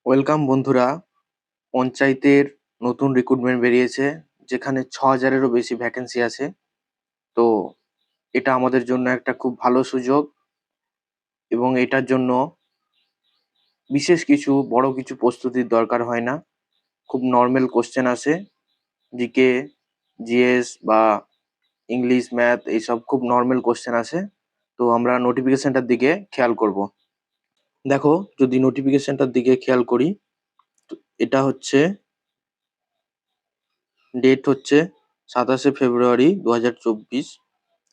Welcome বন্ধুরা। পঞ্চায়েতের নতুন রিক্রুটমেন্ট বেরিয়েছে, যেখানে ৬,০০০-এরও বেশি ভ্যাকেন্সি আছে। তো এটা আমাদের জন্য একটা খুব ভালো সুযোগ এবং এটার জন্য বিশেষ কিছু বড় কিছু প্রস্তুতির দরকার হয় না। খুব নরমাল কোয়েশ্চেন আসে, জিকে, জিএস বা ইংলিশ, ম্যাথ এইসব খুব নরমাল কোয়েশ্চেন আসে। তো আমরা নোটিফিকেশনটার দিকে খেয়াল করব। দেখো, যদি নোটিফিকেশনটার দিকে খেয়াল করি, তো এটা হচ্ছে ডেট হচ্ছে ২৭শে ফেব্রুয়ারি ২০২৪।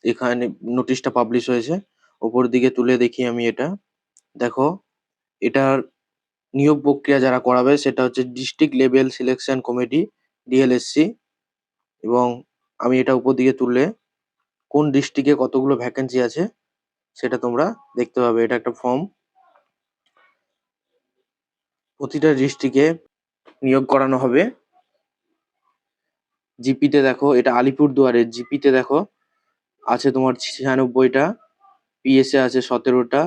এখানে নোটিশটা পাবলিশ হয়েছে। ওপর দিকে তুলে দেখি আমি এটা। দেখো, এটার নিয়োগ প্রক্রিয়া যারা করাবে সেটা হচ্ছে ডিস্ট্রিক্ট লেভেল সিলেকশন কমিটি, ডিএলএসসি। এবং আমি এটা উপর দিকে তুললে কোন ডিস্ট্রিক্টে কতগুলো ভ্যাকেন্সি আছে সেটা তোমরা দেখতে পাবে। এটা একটা ফর্ম। প্রতিটা ডিস্ট্রিক্টে নিয়োগ করানো হবে। জিপিতে দেখো, এটা আলিপুরদুয়ারের জিপিতে দেখো আছে তোমার ৯৬টা, পিএসএ আছে ১৭টা,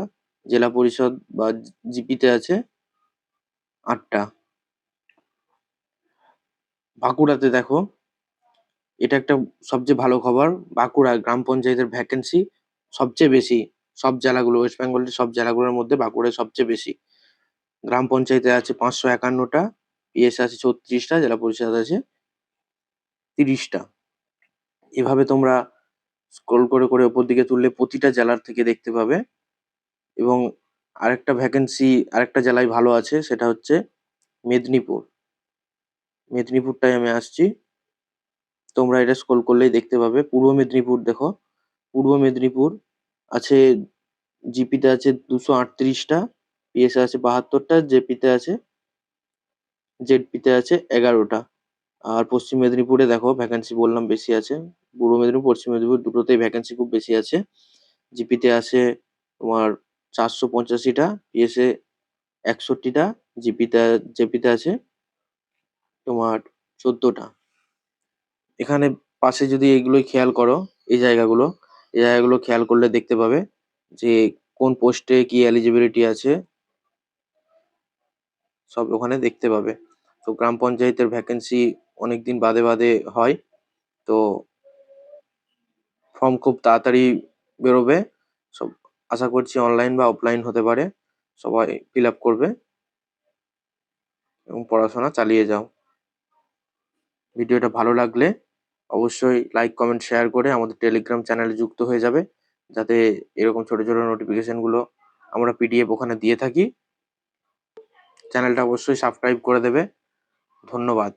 জেলা পরিষদ বা জিপিতে আছে ৮টা। বাঁকুড়াতে দেখো, এটা একটা সবচেয়ে ভালো খবর। বাঁকুড়া গ্রাম পঞ্চায়েতের ভ্যাকেন্সি সবচেয়ে বেশি। সব জেলাগুলো, ওয়েস্ট বেঙ্গলের সব জেলাগুলোর মধ্যে বাঁকুড়ায় সবচেয়ে বেশি। গ্রাম পঞ্চায়েতে আছে ৫৫১টা, পিএসএ আছে ৩৬টা, জেলা পরিষদ আছে ৩০টা। এভাবে তোমরা স্ক্রল করে করে ওপর দিকে তুললে প্রতিটা জেলার থেকে দেখতে পাবে। এবং আরেকটা ভ্যাকেন্সি আরেকটা জেলায় ভালো আছে, সেটা হচ্ছে মেদিনীপুর। মেদিনীপুরটায় আমি আসছি। তোমরা এটা স্ক্রল করলেই দেখতে পাবে। পূর্ব মেদিনীপুর দেখো, পূর্ব মেদিনীপুর আছে, জিপিতে আছে ২৩৮টা, পিএসএ আছে ৭২টা, জেডপিতে আছে ১১টা। আর পশ্চিম মেদিনীপুরে দেখো ভ্যাকেন্সি বললাম বেশি আছে। পূর্ব মেদিনীপুর, পশ্চিম মেদিনীপুর দুটোতেই ভ্যাকেন্সি খুব বেশি আছে। জিপিতে আছে তোমার ৪৮৫টা, পিএসএ ৬১টা, জেপিতে আছে তোমার ১৪টা। এখানে পাশে যদি এইগুলোই খেয়াল করো, এই জায়গাগুলো খেয়াল করলে দেখতে পাবে যে কোন পোস্টে কি এলিজিবিলিটি আছে, সব ওখানে দেখতে পাবে। তো গ্রাম পঞ্চায়েতের ভ্যাকেন্সি অনেকদিন বাদে বাদে হয়। তো ফর্ম খুব তাড়াতাড়ি বেরোবে। সব আশা করছি অনলাইন বা অফলাইন হতে পারে। সবাই ফিল আপ করবে এবং পড়াশোনা চালিয়ে যাও। ভিডিওটা ভালো লাগলে অবশ্যই লাইক, কমেন্ট, শেয়ার করে আমাদের টেলিগ্রাম চ্যানেলে যুক্ত হয়ে যাবে, যাতে এরকম ছোট ছোট নোটিফিকেশনগুলো আমরা পিডিএফ ওখানে দিয়ে থাকি। চ্যানেলটা অবশ্যই সাবস্ক্রাইব করে দেবে। ধন্যবাদ।